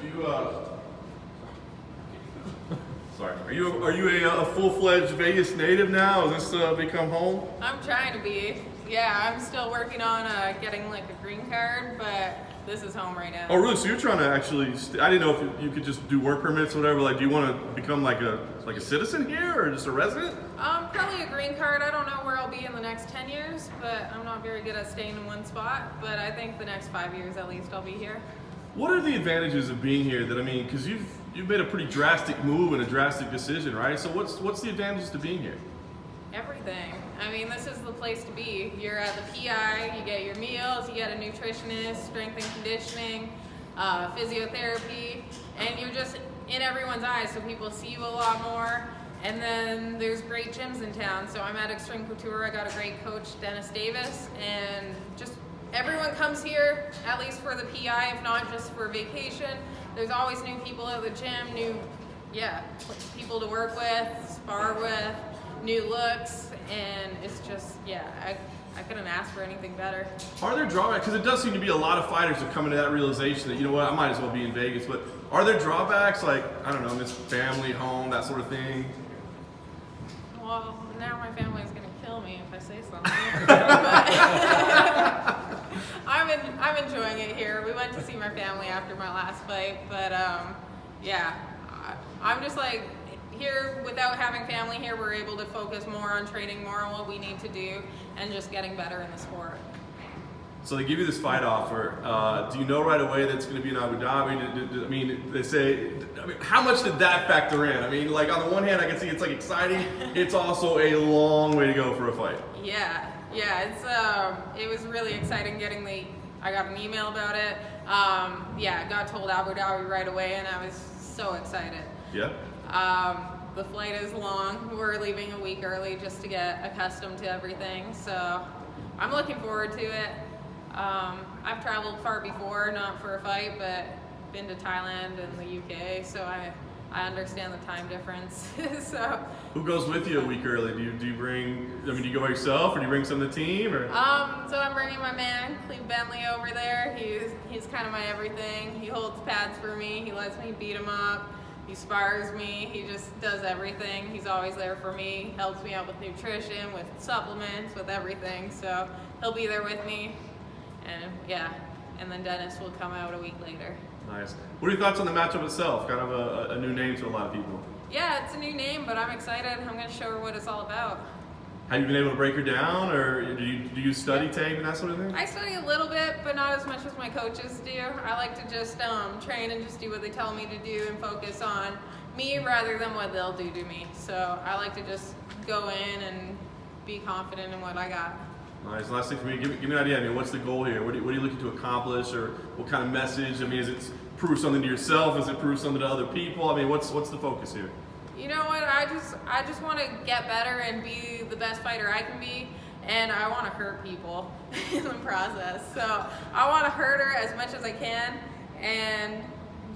you sorry, are you a full-fledged Vegas native now? Has this become home? I'm trying to be. Yeah, I'm still working on getting like a green card, but this is home right now. Oh, really? So you're trying to actually? I didn't know if you could just do work permits or whatever. Like, do you want to become like a citizen here or just a resident? Probably a green card. I don't know where I'll be in the next 10 years, but I'm not very good at staying in one spot. But I think the next 5 years at least I'll be here. What are the advantages of being here? Because you've made a pretty drastic move and a drastic decision, right? So what's the advantages to being here? Everything. I mean, this is the place to be. You're at the PI, you get your meals, you get a nutritionist, strength and conditioning, physiotherapy, and you're just in everyone's eyes, so people see you a lot more. And then there's great gyms in town. So I'm at Extreme Couture. I got a great coach, Dennis Davis, and just everyone comes here, at least for the PI, if not just for vacation. There's always new people at the gym, new people to work with, spar with, new looks, and it's just, I couldn't ask for anything better. Are there drawbacks? Because it does seem to be a lot of fighters that come into that realization that, you know what, I might as well be in Vegas. But are there drawbacks, like, I don't know, miss family, home, that sort of thing? Well, now my family's going to kill me if I say something. But I'm enjoying it here. We went to see my family after my last fight, but I'm just like, here, without having family here, we're able to focus more on training more on what we need to do and just getting better in the sport. So they give you this fight offer. Do you know right away that it's going to be in Abu Dhabi? I mean, they say, how much did that factor in? I mean, like, on the one hand, I can see it's like exciting. It's also a long way to go for a fight. Yeah, it was really exciting I got an email about it. Got told Abu Dhabi right away, and I was so excited. Yeah. The flight is long. We're leaving a week early just to get accustomed to everything. So I'm looking forward to it. I've traveled far before, not for a fight, but been to Thailand and the UK, so I understand the time difference. So who goes with you a week early? Do you go by yourself, or do you bring some of the team? Or? So I'm bringing my man, Cleve Bentley, over there. He's kind of my everything. He holds pads for me. He lets me beat him up. He spars me. He just does everything. He's always there for me. Helps me out with nutrition, with supplements, with everything. So he'll be there with me. And then Dennis will come out a week later. Nice. What are your thoughts on the matchup itself? Kind of a new name to a lot of people. Yeah, it's a new name, but I'm excited. I'm going to show her what it's all about. Have you been able to break her down, or do you study tape and that sort of thing? I study a little bit, but not as much as my coaches do. I like to just train and just do what they tell me to do and focus on me rather than what they'll do to me. So I like to just go in and be confident in what I got. Nice. Last thing for me, give me an idea. I mean, what's the goal here? What are you looking to accomplish, or what kind of message? I mean, is it prove something to yourself? Is it prove something to other people? I mean, what's the focus here? You know what? I just want to get better and be the best fighter I can be, and I want to hurt people in the process. So I want to hurt her as much as I can, and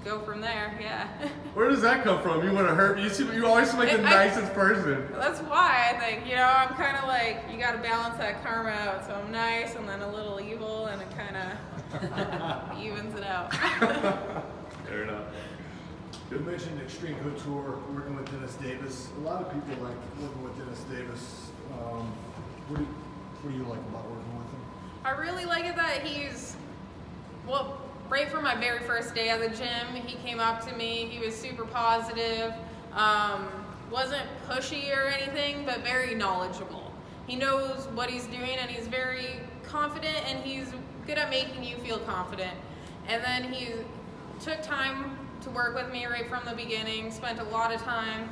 go from there. Yeah. Where does that come from? You want to hurt me? You always seem like the nicest person. That's why I think, I'm kind of like, you got to balance that karma out. So I'm nice and then a little evil, and it kind of evens it out. Fair enough. You mentioned Extreme Couture, working with Dennis Davis. A lot of people like working with Dennis Davis. What do you like about working with him? I really like it that right from my very first day at the gym, he came up to me. He was super positive, wasn't pushy or anything, but very knowledgeable. He knows what he's doing, and he's very confident, and he's good at making you feel confident. And then he took time to work with me right from the beginning, spent a lot of time.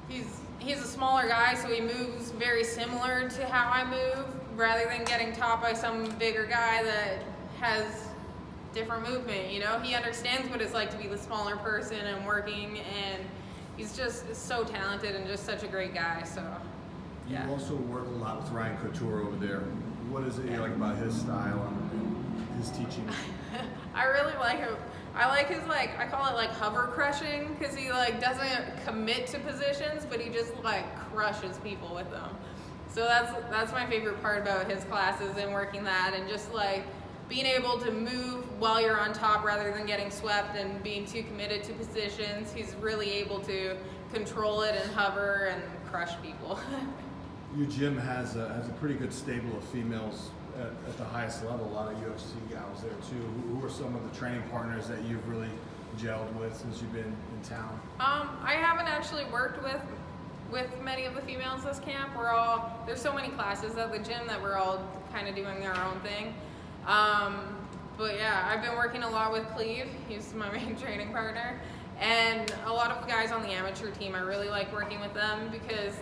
He's a smaller guy, so he moves very similar to how I move, rather than getting taught by some bigger guy that has different movement. He understands what it's like to be the smaller person and working, and he's just so talented and just such a great guy. So yeah. You also work a lot with Ryan Couture over there. What is it you like about his style and his teaching? I really like him. I like his, I call it hover crushing, because he doesn't commit to positions, but he just crushes people with them. So that's my favorite part about his classes and working that, and just being able to move while you're on top rather than getting swept and being too committed to positions. He's really able to control it and hover and crush people. Your gym has a pretty good stable of females at the highest level. A lot of UFC gals there too. Who are some of the training partners that you've really gelled with since you've been in town? I haven't actually worked with many of the females this camp. There's so many classes at the gym that we're all kind of doing our own thing. But yeah, I've been working a lot with Cleve. He's my main training partner. And a lot of the guys on the amateur team, I really like working with them because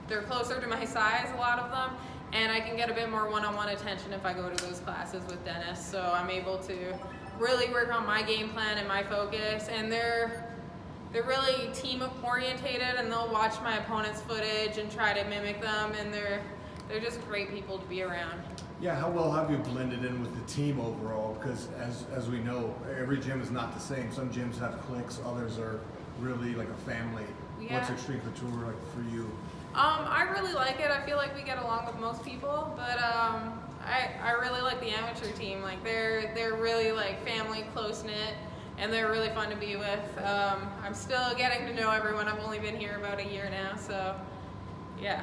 they're closer to my size, a lot of them, and I can get a bit more one-on-one attention if I go to those classes with Dennis. So I'm able to really work on my game plan and my focus, and they're really team orientated, and they'll watch my opponent's footage and try to mimic them, and they're just great people to be around. Yeah, how well have you blended in with the team overall? Because as we know, every gym is not the same. Some gyms have cliques, others are really like a family. Yeah. What's Extreme Couture like for you? I really like it. I feel like we get along with most people, but I really like the amateur team. Like they're really like family, close knit, and they're really fun to be with. I'm still getting to know everyone. I've only been here about a year now, so yeah.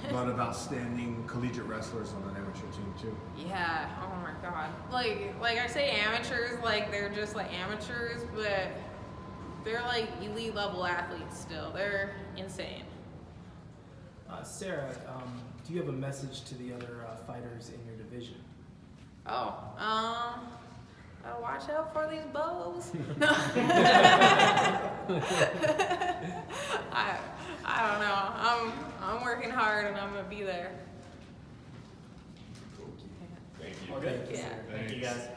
A lot of outstanding collegiate wrestlers on an amateur team too. Yeah. Oh my God. Like I say, amateurs. Like they're just like amateurs, but they're like elite level athletes still. They're insane. Sarah, do you have a message to the other fighters in your division? Watch out for these bows. I don't know. I'm working hard and I'm gonna be there. Thank you. Okay. Yeah. Thank you guys.